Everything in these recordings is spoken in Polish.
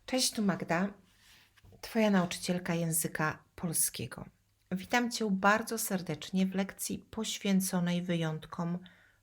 Cześć, tu Magda, Twoja nauczycielka języka polskiego. Witam Cię bardzo serdecznie w lekcji poświęconej wyjątkom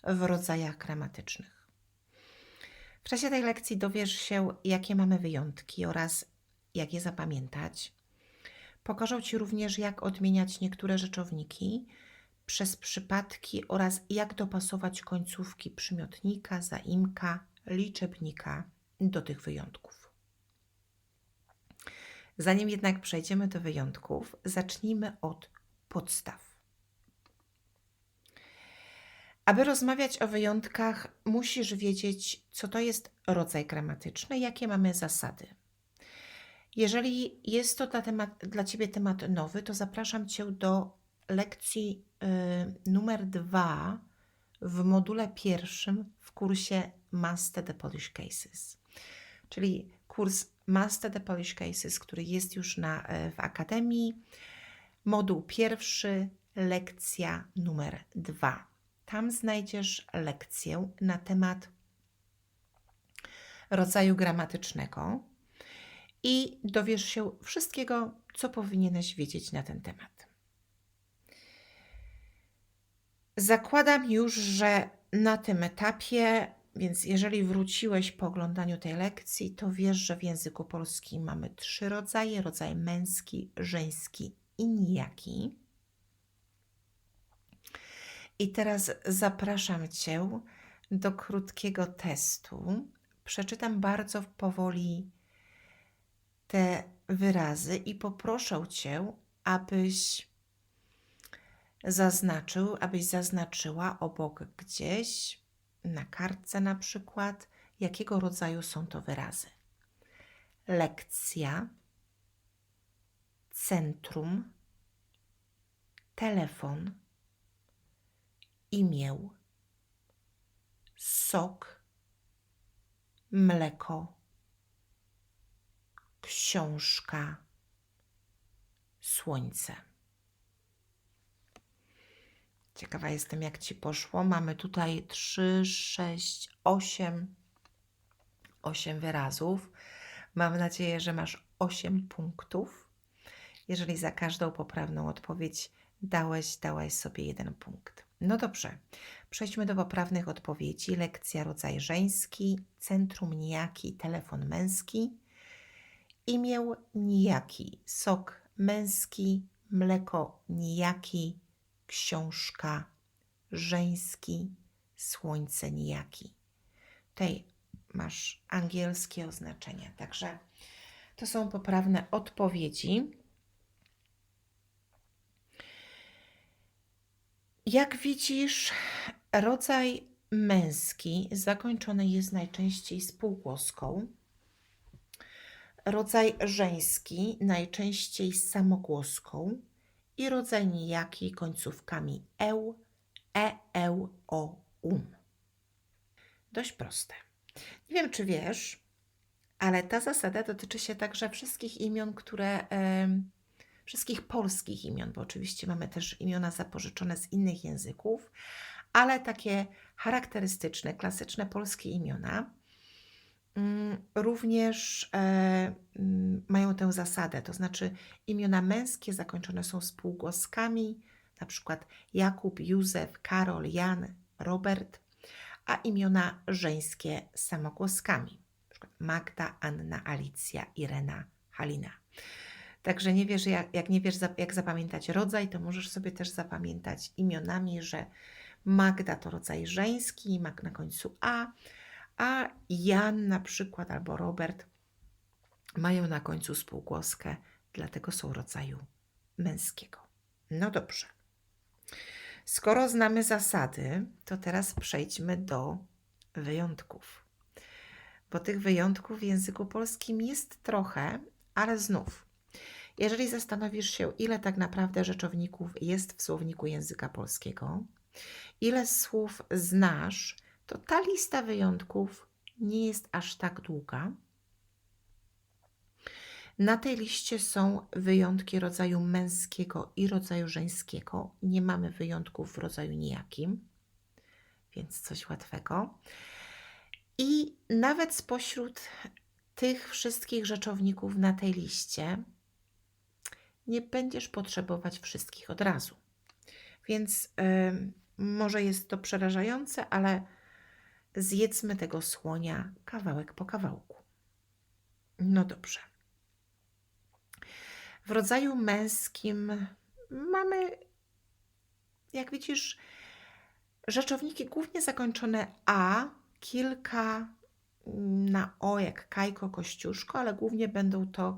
w rodzajach gramatycznych. W czasie tej lekcji dowiesz się, jakie mamy wyjątki oraz jak je zapamiętać. Pokażę Ci również, jak odmieniać niektóre rzeczowniki przez przypadki oraz jak dopasować końcówki przymiotnika, zaimka, liczebnika do tych wyjątków. Zanim jednak przejdziemy do wyjątków, zacznijmy od podstaw. Aby rozmawiać o wyjątkach, musisz wiedzieć, co to jest rodzaj gramatyczny, jakie mamy zasady. Jeżeli jest to dla Ciebie temat nowy, to zapraszam Cię do lekcji numer 2 w module pierwszym w kursie Master the Polish Cases. Czyli kurs Master the Polish Cases, który jest już w Akademii. Moduł pierwszy, lekcja numer 2. Tam znajdziesz lekcję na temat rodzaju gramatycznego i dowiesz się wszystkiego, co powinieneś wiedzieć na ten temat. Zakładam już, że na tym etapie, więc jeżeli wróciłeś po oglądaniu tej lekcji, to wiesz, że w języku polskim mamy 3 rodzaje: rodzaj męski, żeński i nijaki. I teraz zapraszam Cię do krótkiego testu. Przeczytam bardzo powoli te wyrazy i poproszę Cię, abyś zaznaczyła obok gdzieś, na kartce na przykład, jakiego rodzaju są to wyrazy. Lekcja, centrum, telefon, imię, sok, mleko, książka, słońce. Ciekawa jestem, jak Ci poszło. Mamy tutaj 3, 6, 8 wyrazów. Mam nadzieję, że masz 8 punktów. Jeżeli za każdą poprawną odpowiedź dałaś sobie 1 punkt. No dobrze, przejdźmy do poprawnych odpowiedzi. Lekcja, rodzaj żeński, centrum nijaki, telefon męski, imię nijaki, sok męski, mleko nijaki, książka żeński, słońce nijaki. Tutaj masz angielskie oznaczenia, także to są poprawne odpowiedzi. Jak widzisz, rodzaj męski zakończony jest najczęściej spółgłoską. Rodzaj żeński najczęściej samogłoską i rodzaj nijaki końcówkami eł, o, Dość proste. Nie wiem, czy wiesz, ale ta zasada dotyczy się także wszystkich imion, wszystkich polskich imion, bo oczywiście mamy też imiona zapożyczone z innych języków, ale takie charakterystyczne, klasyczne polskie imiona również mają tę zasadę, to znaczy imiona męskie zakończone są spółgłoskami, na przykład Jakub, Józef, Karol, Jan, Robert, a imiona żeńskie samogłoskami, na przykład Magda, Anna, Alicja, Irena, Halina. Także jak nie wiesz, jak zapamiętać rodzaj, to możesz sobie też zapamiętać imionami, że Magda to rodzaj żeński, na końcu a Jan na przykład albo Robert mają na końcu spółgłoskę, dlatego są rodzaju męskiego. No dobrze. Skoro znamy zasady, to teraz przejdźmy do wyjątków. Bo tych wyjątków w języku polskim jest trochę, ale znów, jeżeli zastanowisz się, ile tak naprawdę rzeczowników jest w słowniku języka polskiego, ile słów znasz, to ta lista wyjątków nie jest aż tak długa. Na tej liście są wyjątki rodzaju męskiego i rodzaju żeńskiego. Nie mamy wyjątków w rodzaju nijakim, więc coś łatwego. I nawet spośród tych wszystkich rzeczowników na tej liście nie będziesz potrzebować wszystkich od razu. Więc może jest to przerażające, ale zjedzmy tego słonia kawałek po kawałku. No dobrze. W rodzaju męskim mamy, jak widzisz, rzeczowniki głównie zakończone a, kilka na o, jak Kajko, Kościuszko, ale głównie będą to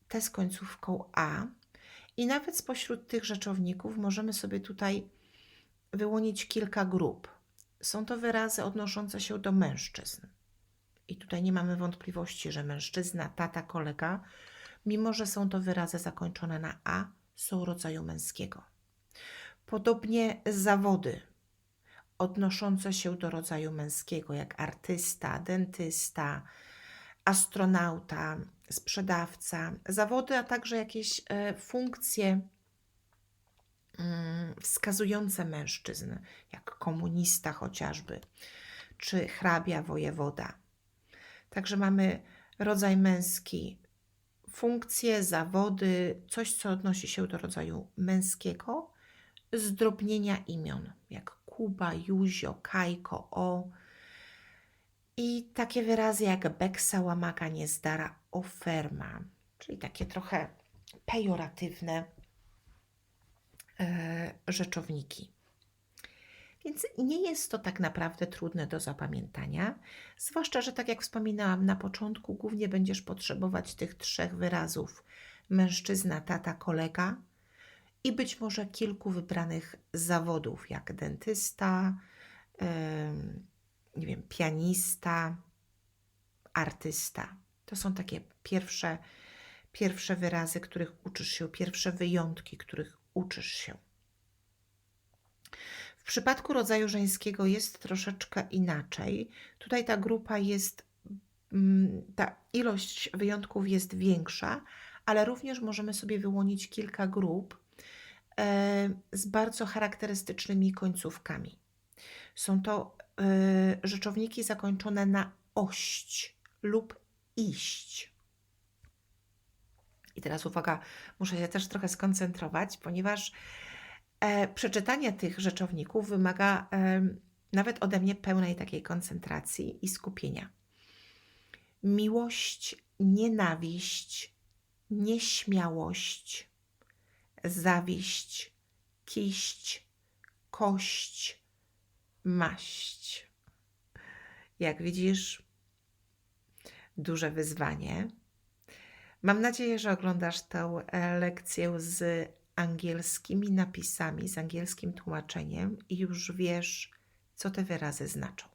te z końcówką a. I nawet spośród tych rzeczowników możemy sobie tutaj wyłonić kilka grup. Są to wyrazy odnoszące się do mężczyzn. I tutaj nie mamy wątpliwości, że mężczyzna, tata, kolega, mimo że są to wyrazy zakończone na a, są rodzaju męskiego. Podobnie zawody odnoszące się do rodzaju męskiego, jak artysta, dentysta, astronauta, sprzedawca, zawody, a także jakieś funkcje wskazujące mężczyzn, jak komunista chociażby, czy hrabia, wojewoda. Także mamy rodzaj męski, funkcje, zawody, coś, co odnosi się do rodzaju męskiego, zdrobnienia imion, jak Kuba, Józio, Kajko, O. I takie wyrazy jak beksa, łamaga, niezdara, oferma, czyli takie trochę pejoratywne rzeczowniki. Więc nie jest to tak naprawdę trudne do zapamiętania, zwłaszcza, że tak jak wspominałam na początku, głównie będziesz potrzebować tych 3 wyrazów: mężczyzna, tata, kolega i być może kilku wybranych zawodów, jak dentysta, nie wiem, pianista, artysta. To są takie pierwsze wyrazy, których uczysz się, pierwsze wyjątki, których uczysz się. W przypadku rodzaju żeńskiego jest troszeczkę inaczej. Tutaj ta grupa jest, ta ilość wyjątków jest większa, ale również możemy sobie wyłonić kilka grup z bardzo charakterystycznymi końcówkami. Są to rzeczowniki zakończone na ość lub iść. I teraz uwaga, muszę się też trochę skoncentrować, ponieważ przeczytanie tych rzeczowników wymaga nawet ode mnie pełnej takiej koncentracji i skupienia. Miłość, nienawiść, nieśmiałość, zawiść, kiść, kość, maść. Jak widzisz, duże wyzwanie. Mam nadzieję, że oglądasz tę lekcję z angielskimi napisami, z angielskim tłumaczeniem i już wiesz, co te wyrazy znaczą.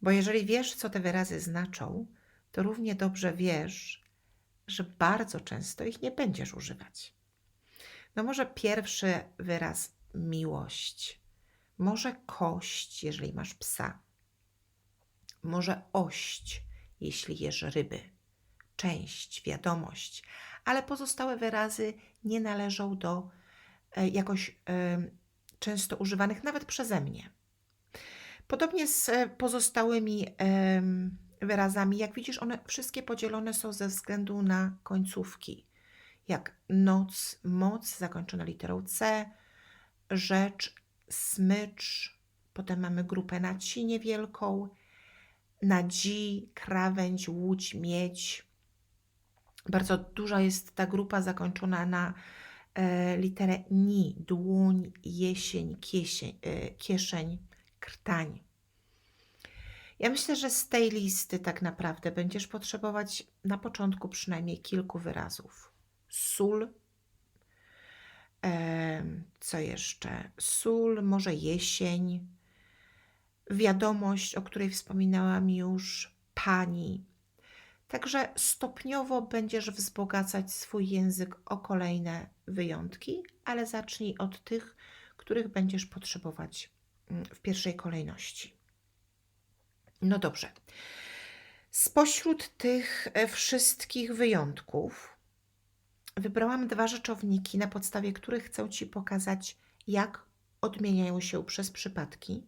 Bo jeżeli wiesz, co te wyrazy znaczą, to równie dobrze wiesz, że bardzo często ich nie będziesz używać. No może pierwszy wyraz miłość, może kość, jeżeli masz psa, może ość, jeśli jesz ryby, część, wiadomość, ale pozostałe wyrazy nie należą do jakoś często używanych nawet przeze mnie. Podobnie z pozostałymi wyrazami, jak widzisz, one wszystkie podzielone są ze względu na końcówki, jak noc, moc zakończona literą C, rzecz, smycz, potem mamy grupę na ci niewielką, na dzi, krawędź, łódź, miedź. Bardzo duża jest ta grupa zakończona na literę ni, dłoń, jesień, kieszeń, krtań. Ja myślę, że z tej listy tak naprawdę będziesz potrzebować na początku przynajmniej kilku wyrazów. Sól, co jeszcze? Sól, może jesień, wiadomość, o której wspominałam już, pani. Także stopniowo będziesz wzbogacać swój język o kolejne wyjątki, ale zacznij od tych, których będziesz potrzebować w pierwszej kolejności. No dobrze. Spośród tych wszystkich wyjątków wybrałam 2 rzeczowniki, na podstawie których chcę Ci pokazać, jak odmieniają się przez przypadki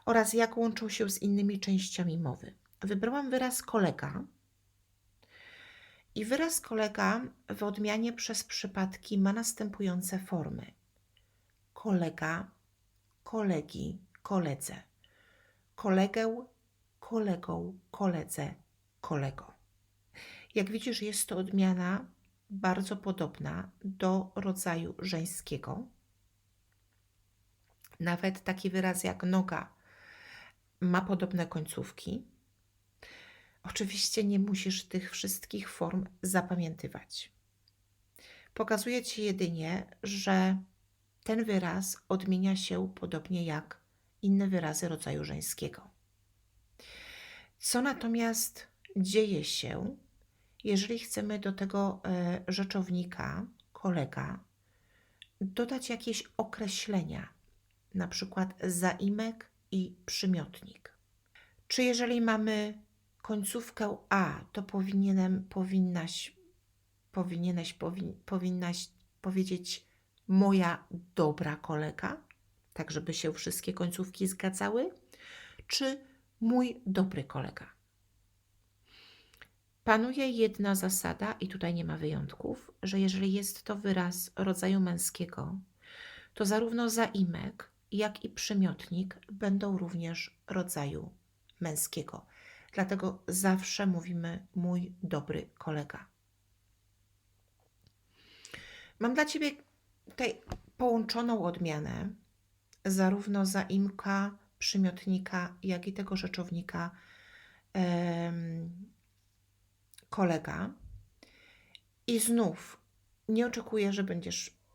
oraz jak łączą się z innymi częściami mowy. wybrałam wyraz kolega i wyraz kolega w odmianie przez przypadki ma następujące formy: kolega, kolegi, koledze, kolegę, kolegą, koledze, kolego. Jak widzisz, jest to odmiana bardzo podobna do rodzaju żeńskiego. Nawet taki wyraz jak noga ma podobne końcówki. Oczywiście nie musisz tych wszystkich form zapamiętywać. Pokazuję Ci jedynie, że ten wyraz odmienia się podobnie jak inne wyrazy rodzaju żeńskiego. Co natomiast dzieje się, jeżeli chcemy do tego rzeczownika, kolega, dodać jakieś określenia, na przykład zaimek i przymiotnik? Czy jeżeli mamy końcówkę a, to powinnaś powiedzieć moja dobra kolega, tak żeby się wszystkie końcówki zgadzały, czy mój dobry kolega? Panuje jedna zasada i tutaj nie ma wyjątków, że jeżeli jest to wyraz rodzaju męskiego, to zarówno zaimek, jak i przymiotnik będą również rodzaju męskiego. Dlatego zawsze mówimy mój dobry kolega. Mam dla Ciebie tutaj połączoną odmianę zarówno zaimka, przymiotnika, jak i tego rzeczownika kolega. I znów nie oczekuję, że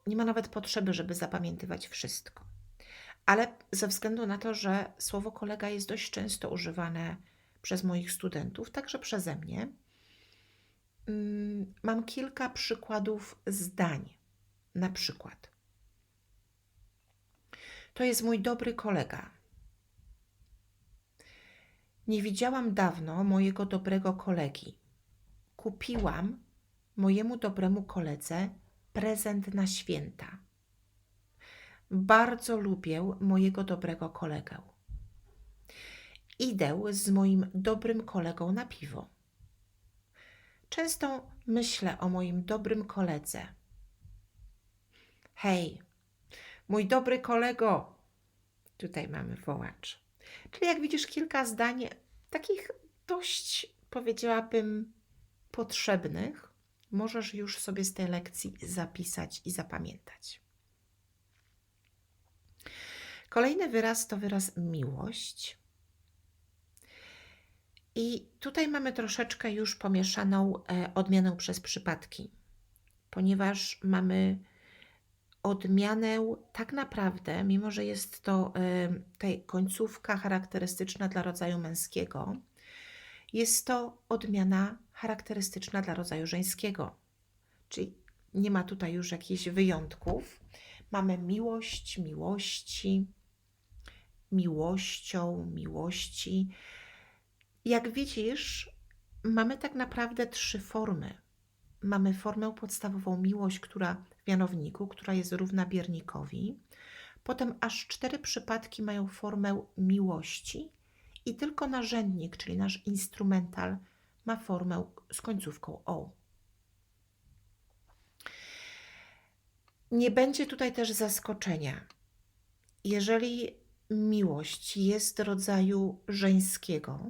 nie ma nawet potrzeby, żeby zapamiętywać wszystko. Ale ze względu na to, że słowo kolega jest dość często używane przez moich studentów, także przeze mnie, mam kilka przykładów zdań. Na przykład: to jest mój dobry kolega. Nie widziałam dawno mojego dobrego kolegi. Kupiłam mojemu dobremu koledze prezent na święta. Bardzo lubię mojego dobrego kolegę. Idę z moim dobrym kolegą na piwo. Często myślę o moim dobrym koledze. Hej, mój dobry kolego! Tutaj mamy wołacz. Czyli jak widzisz, kilka zdań takich dość, powiedziałabym, potrzebnych możesz już sobie z tej lekcji zapisać i zapamiętać. Kolejny wyraz to wyraz miłość. I tutaj mamy troszeczkę już pomieszaną odmianę przez przypadki, ponieważ mamy odmianę tak naprawdę, mimo że jest to tutaj końcówka charakterystyczna dla rodzaju męskiego, jest to odmiana charakterystyczna dla rodzaju żeńskiego. Czyli nie ma tutaj już jakichś wyjątków. Mamy miłość, miłości, miłością, miłości. Jak widzisz, mamy tak naprawdę 3 formy. Mamy formę podstawową miłość, która w mianowniku, która jest równa biernikowi. Potem aż 4 przypadki mają formę miłości i tylko narzędnik, czyli nasz instrumental, ma formę z końcówką o. Nie będzie tutaj też zaskoczenia. Jeżeli miłość jest rodzaju żeńskiego,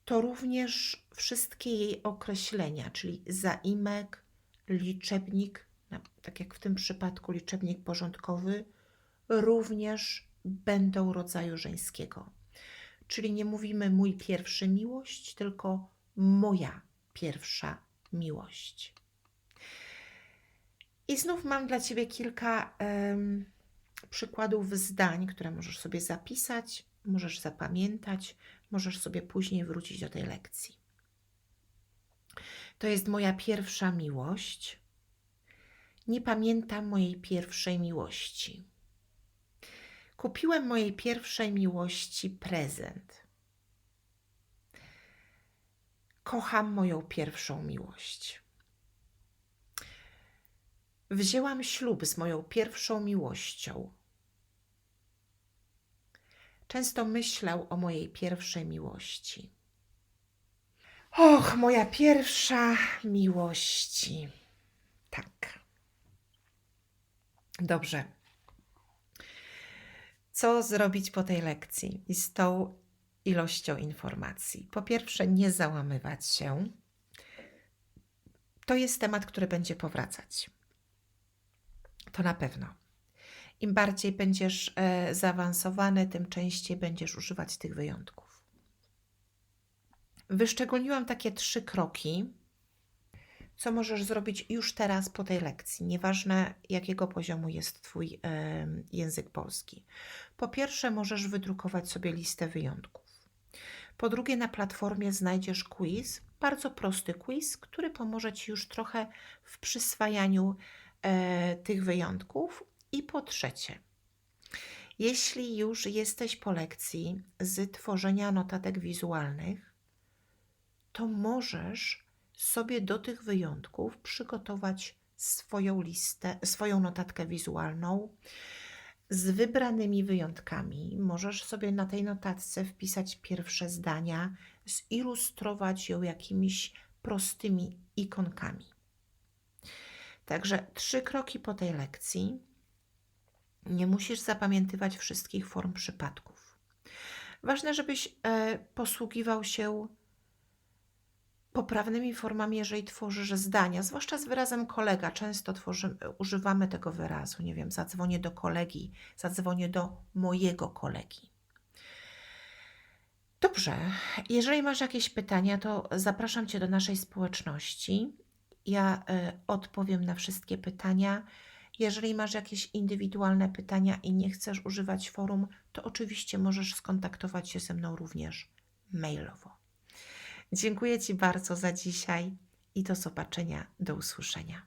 to również wszystkie jej określenia, czyli zaimek, liczebnik, tak jak w tym przypadku liczebnik porządkowy, również będą rodzaju żeńskiego. Czyli nie mówimy mój pierwszy miłość, tylko moja pierwsza miłość. I znów mam dla Ciebie kilka przykładów zdań, które możesz sobie zapisać, możesz zapamiętać, możesz sobie później wrócić do tej lekcji. To jest moja pierwsza miłość. Nie pamiętam mojej pierwszej miłości. Kupiłem mojej pierwszej miłości prezent. Kocham moją pierwszą miłość. Wzięłam ślub z moją pierwszą miłością. Często myślę o mojej pierwszej miłości. Och, moja pierwsza miłości. Tak. Dobrze. Co zrobić po tej lekcji i z tą ilością informacji? Po pierwsze, nie załamywać się. To jest temat, który będzie powracać. To na pewno. Im bardziej będziesz zaawansowany, tym częściej będziesz używać tych wyjątków. Wyszczególniłam takie 3 kroki, co możesz zrobić już teraz po tej lekcji, nieważne jakiego poziomu jest Twój język polski. Po pierwsze, możesz wydrukować sobie listę wyjątków. Po drugie, na platformie znajdziesz quiz, bardzo prosty quiz, który pomoże Ci już trochę w przyswajaniu tych wyjątków. I po trzecie, jeśli już jesteś po lekcji z tworzenia notatek wizualnych, to możesz sobie do tych wyjątków przygotować swoją notatkę wizualną z wybranymi wyjątkami. Możesz sobie na tej notatce wpisać pierwsze zdania, zilustrować ją jakimiś prostymi ikonkami. Także 3 kroki po tej lekcji. Nie musisz zapamiętywać wszystkich form przypadków. Ważne, żebyś posługiwał się poprawnymi formami, jeżeli tworzysz zdania, zwłaszcza z wyrazem kolega. Często używamy tego wyrazu. Nie wiem, zadzwonię do kolegi, zadzwonię do mojego kolegi. Dobrze, jeżeli masz jakieś pytania, to zapraszam Cię do naszej społeczności. Ja odpowiem na wszystkie pytania. Jeżeli masz jakieś indywidualne pytania i nie chcesz używać forum, to oczywiście możesz skontaktować się ze mną również mailowo. Dziękuję Ci bardzo za dzisiaj i do zobaczenia, do usłyszenia.